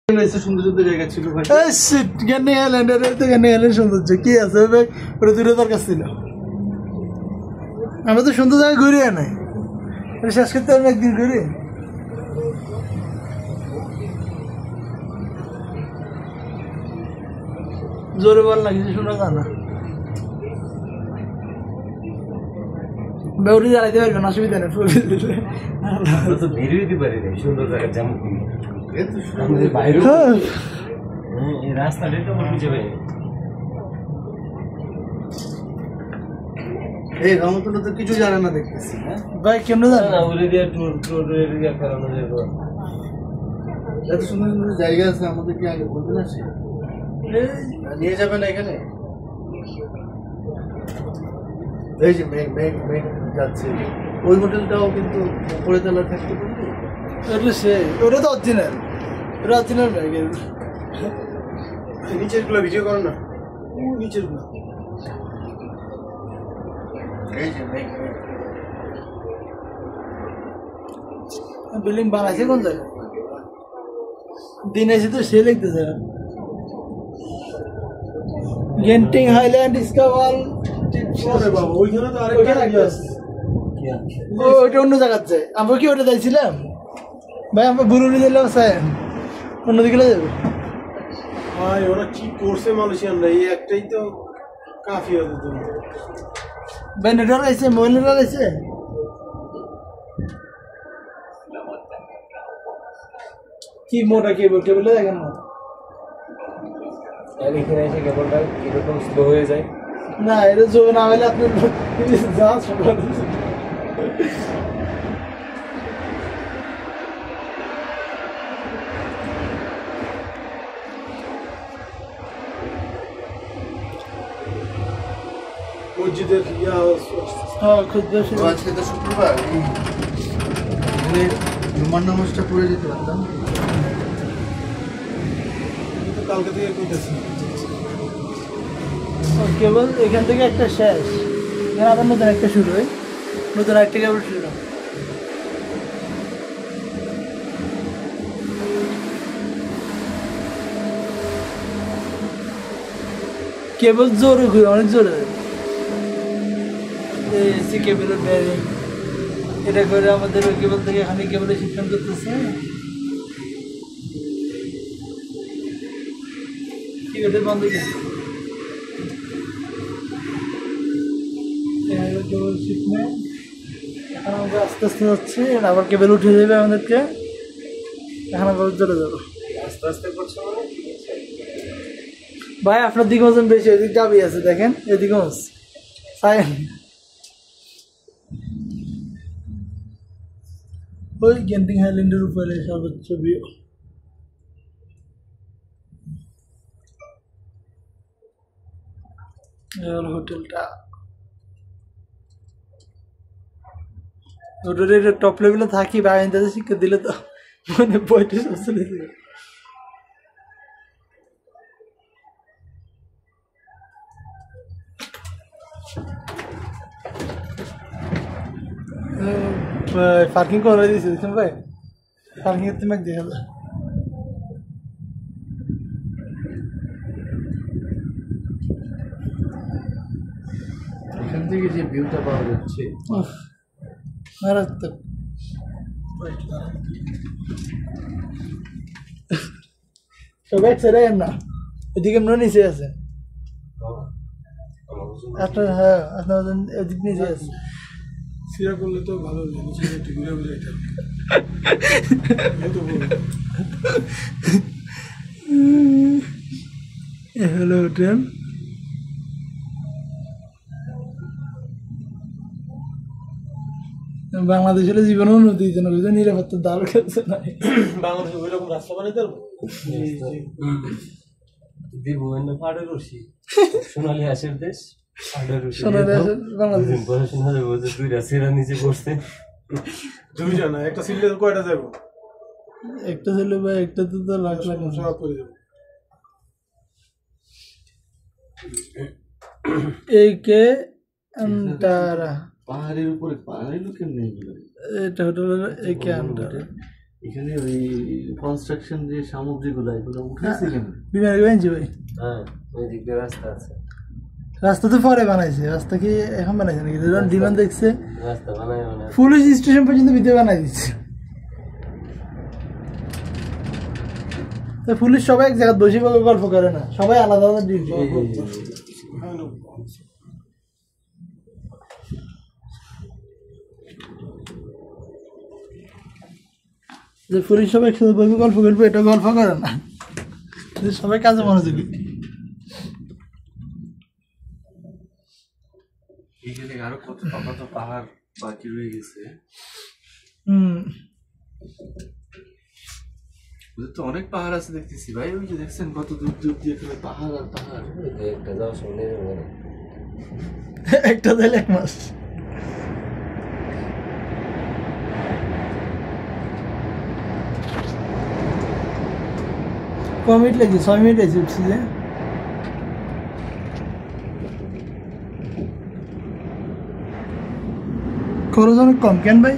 সুন্দর সুন্দর জায়গা ছিল ভাই। গ্যান্ডিং আইল্যান্ডের তো গ্যান্ডিং আইল্যান্ড সৌন্দর্য কি আছে ভাই, ওটা দূরে দরকার ছিল। আমরা তো সুন্দর জায়গায় ঘুরে নাই, শেষ করতে পারবো একদিন ঘুরে। জোরে বল না, কিছু শোনা যায় না। বেউরি জ্বালাইতে পারবেন, অসুবিধা নেই। বেরিয়ে দিতে পারি না সুন্দর জায়গা যেমন রাস্তাটাই তো আমার বুঝে পাই। এই রহমতুল্লাহ তো কিছু জানে না দেখতেছি। ভাই কেমন জানে না, ওরে দিয়ে ট্যুর এরিয়া ফেরানো যাবে। এত সুন্দর সুন্দর জায়গা আছে, আমাদের কি আগে বলতে না সে নিয়ে যাবে না এখানে? এই যে মেঘ মেঘ মেঘ যাচ্ছে, ওই হোটেলটাও কিন্তু উপরে তলা থাকতে পারবে। ওটা সে, ওটা তো অরিজিনাল, ওটা অরিজিনাল মেঘ। নিচের গুলো ভিডিও করো না, নিচের গুলো। এই যে মেঘ মেঘ বিল্ডিং বানাইছে কোন জায়গায়? দিন এসে তো সে লিখতেছে গেন্টিং হাইল্যান্ড ডিসকভার। বাবা ওইখানে তো আরেকটা আছে। ওইটা অন্য জায়গাতে, আমরা কি ওটা যাইছিলাম ভাই? আমরা বুরুনি দিলাম স্যার, অন্যদিকে যাবে ভাই। ওরা কি করছে মালয়েশিয়ানরা, এই একটাই তো কাফি ওদের জন্য। ভাই নেটওয়ার্ক আছে, মোবাইল নেটওয়ার্ক আছে। কি মোটা কেবল, কেবলটা দেখেন না। এখানে এসে কেবলটা কিরকম স্লো হয়ে যায়। না এটা জোর না হলে আপনি যা শোনা মসজিদের আজকে তো শুক্রবার, জুমার নামাজটা পড়ে যেতে পারতাম। কালকে থেকে কইতেছি কেবল এখান থেকে একটা শেষ, আবার নতুন একটা শুরু হয়, নতুন একটা কেবল শুরু। কেবল জোরে ঘুরে, অনেক জোরে। এসি কেবলের ব্যারিং এটা করে আমাদের ওই কেবল থেকে এখানে কেবলের সিস্টেম করতেছে। কি ওটা বন্ধ করছে কেবল শিপমে। এখন আমরা আস্তে আস্তে যাচ্ছি, আবার কেবল উঠে যাবে আমাদেরকে। এখন আবার চলে যাবো আস্তে আস্তে করছো মানে। ভাই আপনার দিকে ওজন বেশি, ওইদিক চাবি আছে দেখেন, এদিকে ওই গেন্টিং হাইল্যান্ডের উপরে সর্বোচ্চ ভিউ। হোটেলটা হোটেলের টপ লেভেলে থাকি, বাইরে শিক্ষা দিলে তো মানে বইটা সব চলে যাবে। পার্কিং করে দিয়েছে দেখুন ভাই, পার্কিং এর তুমি দেখা যায়। এখান থেকে যে ভিউটা পাওয়া যাচ্ছে মারাত্মক। সবাই ছেড়ে না, এদিকে মনে নিচে আছে আপনার। হ্যাঁ আপনার এদিক নিচে আছে। সিরা করলে তো ভালো হলো, নিচে একটু ঘুরে ঘুরে এটা হ্যালো হোটেল। বাংলাদেশের জীবন উন্নতির জন্য নিরাপত্তার দাঁড় খেলছে না। বাংলাদেশে ওইরকম রাস্তা বানাইতে পারবো। ফাড়ে রশি সোনালী হাসের দেশ, দুইটা সেরা নিচে করছে। দুইটা না, একটা সিলে কয়টা যাবো? একটা ছেলে ভাই, একটা তো লাখ লাখ সব করে যাবো। এই কে আন্টারা পাহাড়ের উপরে, পাহাড়ের লোকের নেই। এটা হোটেল এই কে আন্টারা। এখানে ওই কনস্ট্রাকশন যে সামগ্রীগুলো এগুলো উঠেছে কেমন? বিমান বানিয়েছি ভাই। হ্যাঁ ওই দিক দিয়ে রাস্তা আছে। রাস্তা তো পরে বানাইছে, রাস্তা কি এখন বানাইছে নাকি? যখন ডিমান্ড দেখছে রাস্তা বানায় পুলিশ স্টেশন পর্যন্ত ভিতরে বানাই দিচ্ছে। তো পুলিশ সবাই এক জায়গায় বসে গল্প করে না, সবাই আলাদা আলাদা ডিউটি। যে পুলিশ সবাই একসাথে বসে গল্প করবে, এটা গল্প করে না, সবাই কাজে মনোযোগী। এখানে আরো কত পাহাড় বাকি রয়ে গেছে। ওদের তো অনেক পাহাড় আছে দেখতেছি ভাই, ওই যে দেখছেন কত দূর দূর দিয়ে এখানে পাহাড় আর পাহাড়। একটা যাও শুনে একটা দিলে 1 মাস। কমিট লাগছে 6 মিনিট আছে উঠছি যে। খরচ অনেক কম কেন ভাই?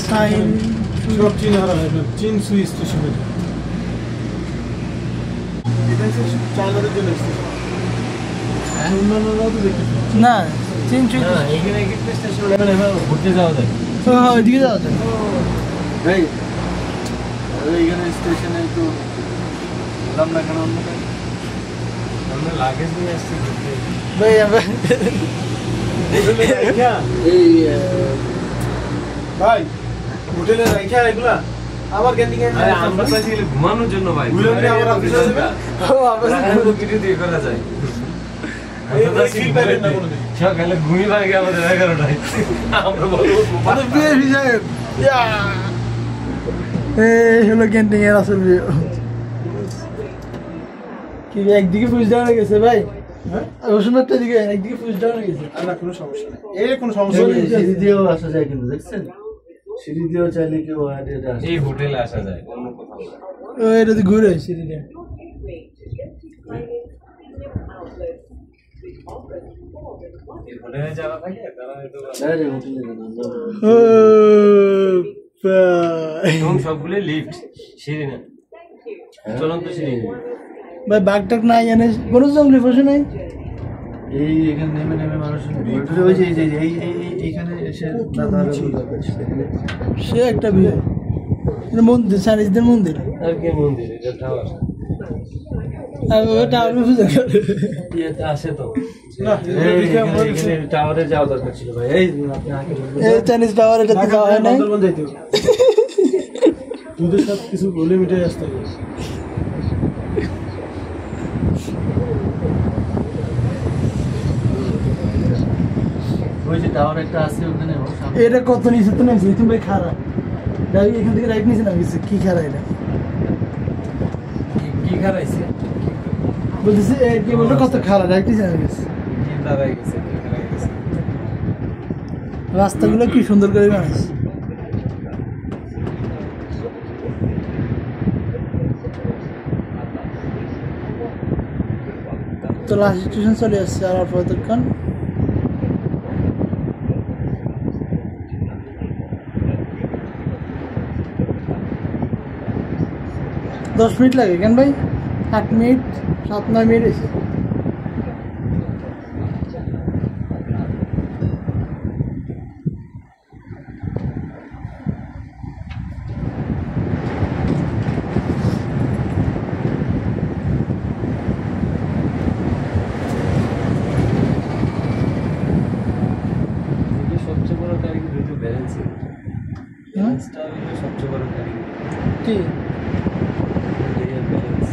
সাইন সব চীন হারা হয়, চীন সুই স্টেশন এটা হচ্ছে চায়নাদের জন্য স্টেশন। অন্যান্যরাও তো দেখতে না চীন চুই এখানে স্টেশন ঘুরতে যাওয়া যায়। ওইদিকে যাওয়া যায়। ভাই এইখানে স্টেশনে একটু বললাম না কেন অন্য আমরা লাগেজ নিয়ে আসছি ঘুরতে। ভাই আমরা এই ভাই হোটেলে রাইখা এগুলা আবার ক্যান্টিং এ আমরা চাইছি ঘুমানোর জন্য ভাই। ঘুরে আবার অফিসে যাবে। ভিডিও দিয়ে করা যায়। এই ফিল পাইবেন না কোনোদিন। সকালে ঘুমিয়ে ভাগে আমাদের 11টায়। আমরা বলবো এই হলো ক্যান্টিং এর আসল ভিউ। কি একদিকে পুশ ডাউন হয়ে গেছে ভাই? হ্যাঁ ওষুধটা দিকে একদিকে পুশ ডাউন হয়ে গেছে। না কোনো সমস্যা নেই, এই কোনো সমস্যা নেই। সিঁড়ি দিয়েও আসা যায় কিন্তু দেখছেন, সিঁড়ি দিয়েও চাইলে কেউ এটা আসে। এই হোটেলে আসা যায় অন্য কোথাও না। ও এটা তো ঘুরে সিঁড়িটা। এই হোটেলে যারা থাকে তারা হয়তো ডাইরেক্ট হোটেলে যান আমরা। ও ভাই এবং সবগুলো লিফট, সিঁড়ি না, চলন্ত সিঁড়ি নেই। ভাই বাঘটাক নাই জানে কোনো জঙ্গলি পশু নাই। এই এখানে নেমে নেমে মানুষ ঘুরে ওই যে এইখানে এসে দাদা সে একটা ভিউ। এটা মন্দির, চাইনিজদের মন্দির। আর কি মন্দির, এটা টাওয়ার। আর ওই টাওয়ার পূজা করে। ইয়েতে আসে তো না এখানে টাওয়ারে যাওয়া দরকার ছিল ভাই। এই আপনি আগে বলবেন। এই চাইনিজ টাওয়ার এটা তো যাওয়া হয় নাই। বান্দরবান যাইতে হবে। দুধের সাথে কিছু বলে মিটাই আসতে হবে। ওই যে টাওয়ার একটা আছে ওখানে ওর সামনে। এটা কত নিচে তো নামছে, তুমি ভাই খারাপ ডাইরেক্ট এখান থেকে রাইট নিচে নামছে। কি খারাপ এটা কি খারাইছে? বলতেছি কি বলতো কত খারাপ ডাইরেক্ট নিচে নামে গেছে। কি দাঁড়াই গেছে, কি খারাই গেছে। রাস্তাগুলো কি সুন্দর করে বানাইছে। তো লাস্ট স্টেশন চলে আসছে আর অল্প দোকান। দশ মিনিট লাগে কেন ভাই? 8 মিনিট 7-9 মিনিট হয়েছে। এটা সবচেয়ে বড় কারিগর হইতো ব্যালেন্সিং। ব্যালেন্সটা হলো সবচেয়ে বড় কারিগর। কি রিয়েল ব্যালেন্স।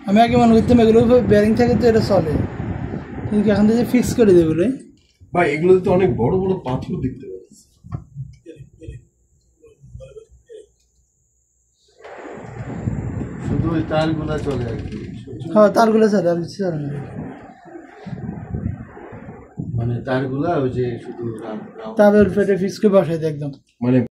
আমি আগে মনে করতাম এগুলো ব্যারিং থাকে তো এটা চলে, কিন্তু এখান থেকে ফিক্স করে দেবে বলে। ভাই এগুলোতে তো অনেক বড় বড় পাথর দেখতে পাচ্ছি। শুধু ওই তারগুলা চলে আর কি। হ্যাঁ তারগুলো চলে আর কিছু চলে না। মানে মানে তারগুলা ওই যে শুধু রাউন্ড তারপর ফেটে ফিক্স করে বসাই দিই একদম। মানে